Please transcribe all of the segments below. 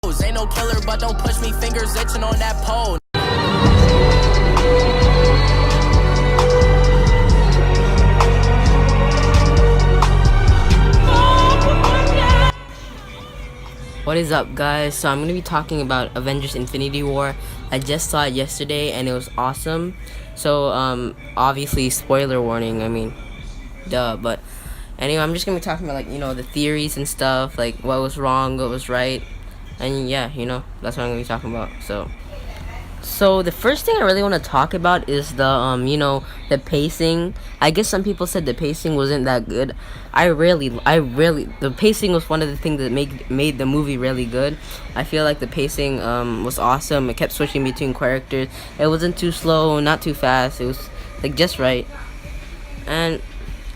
Ain't no killer, but don't push me, fingers itching on that pole. What is up, guys? So I'm gonna be talking about Avengers Infinity War. I just saw it yesterday and it was awesome. So obviously spoiler warning, I mean duh, but anyway, I'm just gonna be talking about, like, the theories and stuff, like what was wrong, what was right, and yeah, that's what I'm gonna be talking about. So the first thing I really want to talk about is the pacing. I guess some people said the pacing wasn't that good. The pacing was one of the things that made the movie really good. I feel like the pacing was awesome. It kept switching between characters. It wasn't too slow, not too fast. It was like just right. And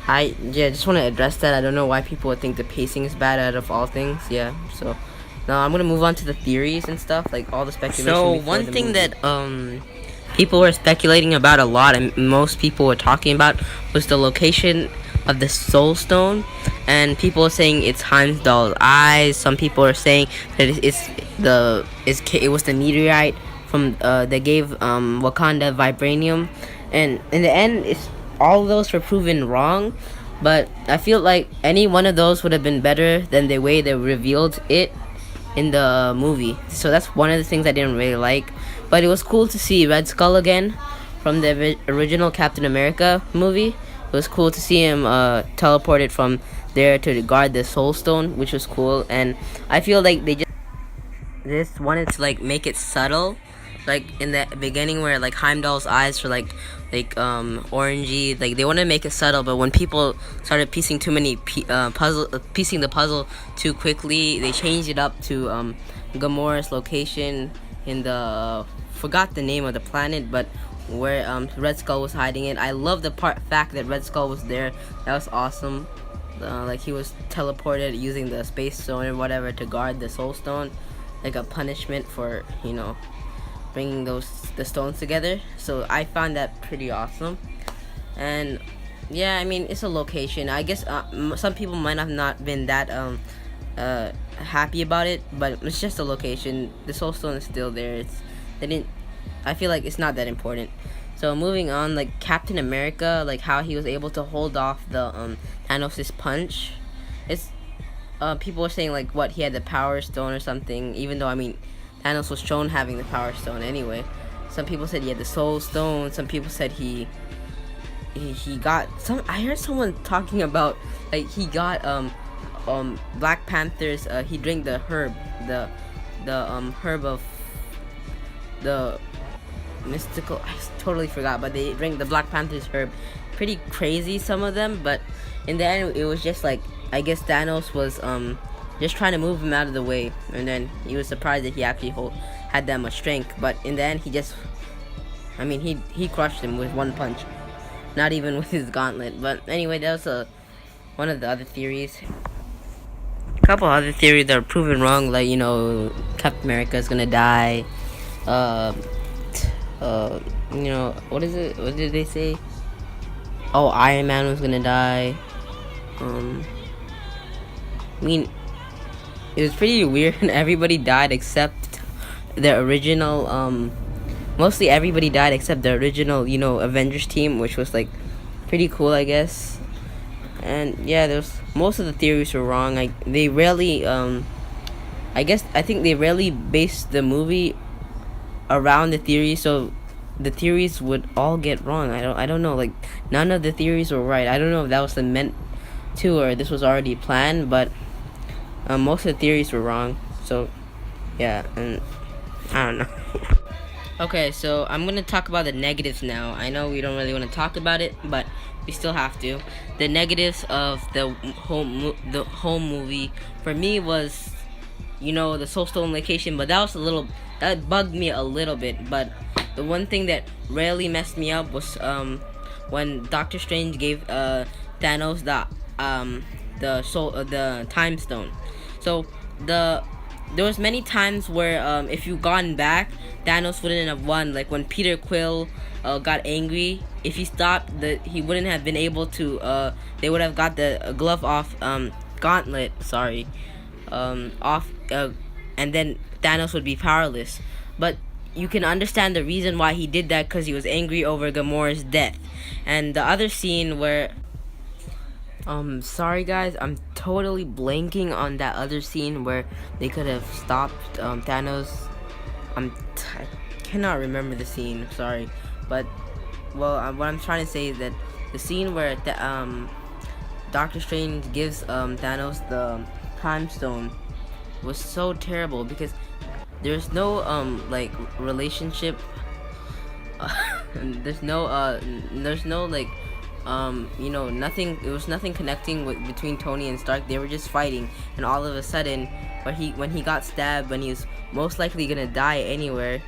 I just want to address that. I don't know why people would think the pacing is bad out of all things. Yeah, so now I'm gonna move on to the theories and stuff, like all the speculation. So one thing that people were speculating about a lot, and most people were talking about, was the location of the Soul Stone. And people are saying it's Heimdall's eyes. Some people are saying that it was the meteorite from that gave Wakanda vibranium. And in the end, all of those were proven wrong. But I feel like any one of those would have been better than the way they revealed it in the movie. So that's one of the things I didn't really like. But it was cool to see Red Skull again from the original Captain America movie. It was cool to see him teleported from there to guard the Soul Stone, which was cool. And I feel like they just wanted to like make it subtle, like in the beginning where like Heimdall's eyes were like orangey. Like they wanted to make it subtle, but when people started piecing too many piecing the puzzle too quickly, they changed it up to Gamora's location in the forgot the name of the planet, but where Red Skull was hiding it. I love the fact that Red Skull was there. That was awesome. Like he was teleported using the space stone or whatever to guard the Soul Stone, like a punishment for bringing the stones together. So I found that pretty awesome. And yeah, I mean, it's a location. I guess some people might have not been that happy about it, but it's just a location. The Soul Stone is still there. I feel like it's not that important. So moving on, like Captain America, like how he was able to hold off the Thanos' punch. It's people were saying like what he had the Power Stone or something, even though I mean Thanos was shown having the Power Stone anyway. Some people said he had the Soul Stone. Some people said he got some. I heard someone talking about like he got Black Panther's. He drank the herb, the herb of the mystical. I totally forgot, but they drank the Black Panther's herb. Pretty crazy, some of them, but in the end, it was just like I guess Thanos was just trying to move him out of the way, and then he was surprised that he actually had that much strength. But in the end, he crushed him with one punch, not even with his gauntlet. But anyway, that was one of the other theories. A couple other theories that are proven wrong, like Captain America is gonna die. What is it? What did they say? Oh, Iron Man was gonna die. I mean, it was pretty weird, and everybody died except the original. Mostly everybody died except the original, Avengers team, which was like pretty cool, I guess. And yeah, most of the theories were wrong. I think they rarely based the movie around the theories, so the theories would all get wrong. I don't know. Like none of the theories were right. I don't know if that was meant to or this was already planned, but most of the theories were wrong. So yeah, and I don't know. Okay, so I'm gonna talk about the negatives now. I know we don't really want to talk about it, but we still have to. The negatives of the whole movie for me was, the Soul Stone location, but that bugged me a little bit. But the one thing that really messed me up was when Doctor Strange gave Thanos the Time Stone. So there was many times where if you gone back, Thanos wouldn't have won. Like when Peter Quill got angry, if he stopped, he wouldn't have been able to. They would have got the glove off, gauntlet. Sorry, off and then Thanos would be powerless. But you can understand the reason why he did that, because he was angry over Gamora's death. And the other scene where sorry guys, I'm totally blanking on that other scene where they could have stopped Thanos. I cannot remember the scene, sorry. But well, what I'm trying to say is that the scene where Doctor Strange gives Thanos the Time Stone was so terrible, because there's no like relationship. There's no like nothing. It was nothing connecting between Tony and Stark. They were just fighting, and all of a sudden, when he got stabbed, when he was most likely gonna die anywhere,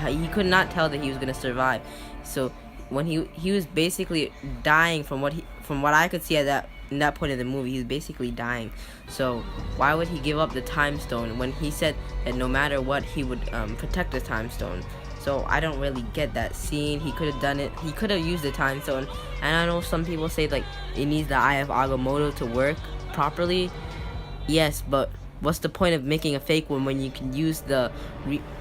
he could not tell that he was gonna survive. So when he was basically dying, from what I could see in that point of the movie, he's basically dying. So why would he give up the Time Stone when he said that no matter what he would protect the Time Stone? So I don't really get that scene. He could have done it. He could have used the Time Stone. And I know some people say like it needs the Eye of Agamotto to work properly. Yes, but what's the point of making a fake one when you can use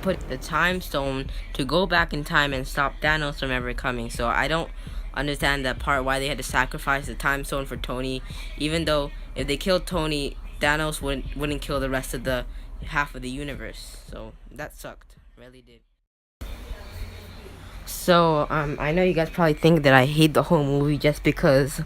put the Time Stone to go back in time and stop Thanos from ever coming? So I don't understand that part, why they had to sacrifice the Time Stone for Tony, even though if they killed Tony, Thanos wouldn't kill the rest of the half of the universe. So that sucked, really did. So I know you guys probably think that I hate the whole movie just because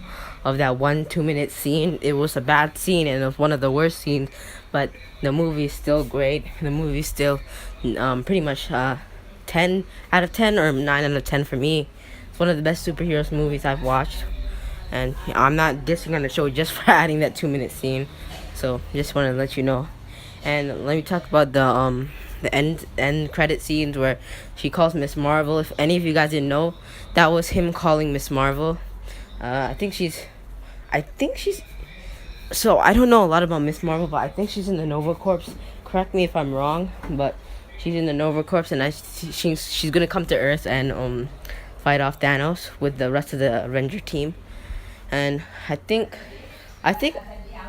of that 1 2-minute scene. It was a bad scene, and it was one of the worst scenes, but the movie is still great. The movie is still pretty much 10 out of 10 or 9 out of 10 for me. It's one of the best superheroes movies I've watched, and I'm not dissing on the show just for adding that 2-minute scene. So just want to let you know. And let me talk about the end credit scenes where she calls Miss Marvel. If any of you guys didn't know, that was him calling Miss Marvel. I think she's so I don't know a lot about Miss Marvel, but I think she's in the Nova Corps. Correct me if I'm wrong, but she's in the Nova Corps, and she's gonna come to Earth and fight off Thanos with the rest of the Avenger team. And I think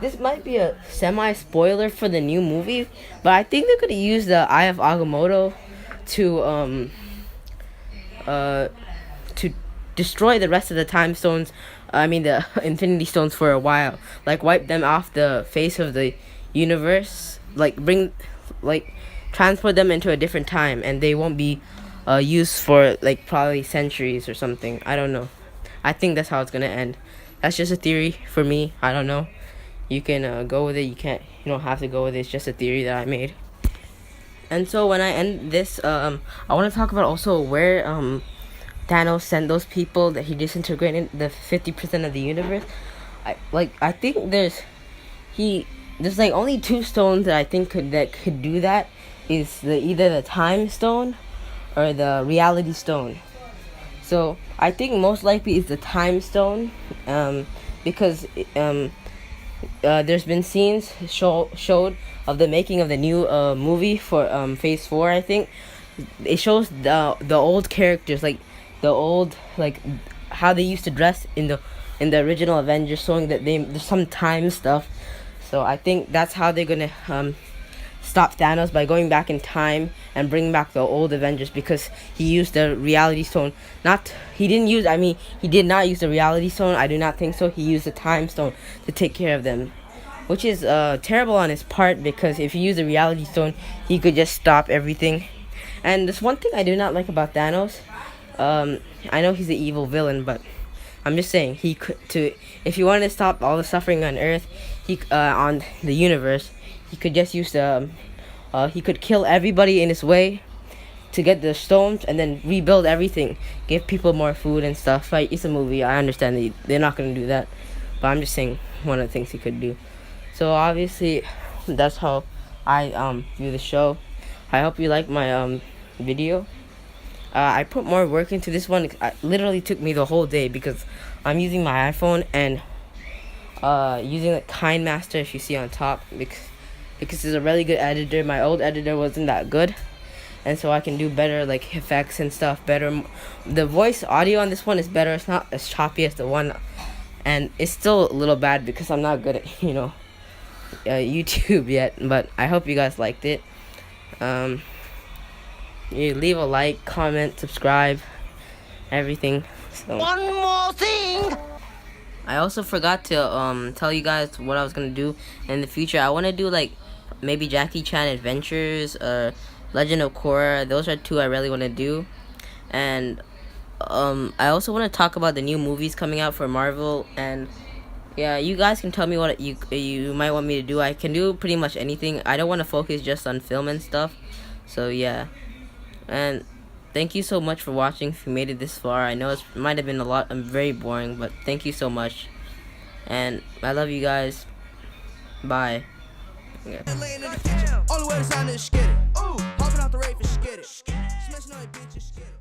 this might be a semi-spoiler for the new movie, but I think they're gonna use the Eye of Agamotto to destroy the rest of the Time Stones. I mean the Infinity Stones for a while, like wipe them off the face of the universe, like transport them into a different time, and they won't be used for like probably centuries or something. I don't know. I think that's how it's gonna end. That's just a theory for me. I don't know. You can go with it. You don't have to go with it. It's just a theory that I made. And so when I end this, I want to talk about also where Thanos sent those people that he disintegrated, the 50% of the universe. I think there's like only 2 stones that I think could do that. Is either the Time Stone or the Reality Stone. So I think most likely it's the Time Stone, because there's been scenes showed of the making of the new movie for Phase 4. I think it shows the old characters, like the old, like how they used to dress in the original Avengers, showing that there's some time stuff. So I think that's how they're gonna stop Thanos, by going back in time and bringing back the old Avengers, because he used the Reality Stone. He did not use the Reality Stone. I do not think so. He used the Time Stone to take care of them, which is terrible on his part, because if he used the Reality Stone, he could just stop everything. And there's one thing I do not like about Thanos. I know he's an evil villain, but I'm just saying, if he wanted to stop all the suffering on Earth, on the universe, he could just use he could kill everybody in his way to get the stones, and then rebuild everything, give people more food and stuff. Like, it's a movie. I understand that they're not gonna do that, but I'm just saying one of the things he could do. So obviously, that's how I view the show. I hope you like my video. I put more work into this one. It literally took me the whole day, because I'm using my iPhone and using the KineMaster, if you see on top, because it's a really good editor. My old editor wasn't that good, and so I can do better, like effects and stuff better. The voice audio on this one is better. It's not as choppy as the one, and it's still a little bad because I'm not good at YouTube yet. But I hope you guys liked it. You leave a like, comment, subscribe, everything. So One more thing. I also forgot to tell you guys what I was gonna do in the future. I want to do like maybe Jackie Chan Adventures or Legend of Korra. Those are two I really want to do. And I also want to talk about the new movies coming out for Marvel. And yeah, you guys can tell me what you might want me to do. I can do pretty much anything. I don't want to focus just on film and stuff. So yeah. And thank you so much for watching. If you made it this far, I know it might have been a lot. I'm very boring, but thank you so much. And I love you guys. Bye. Yeah. Only way to sign this skitty. Ooh, hopping out the rape and skitty. Smashing on bitches skitty.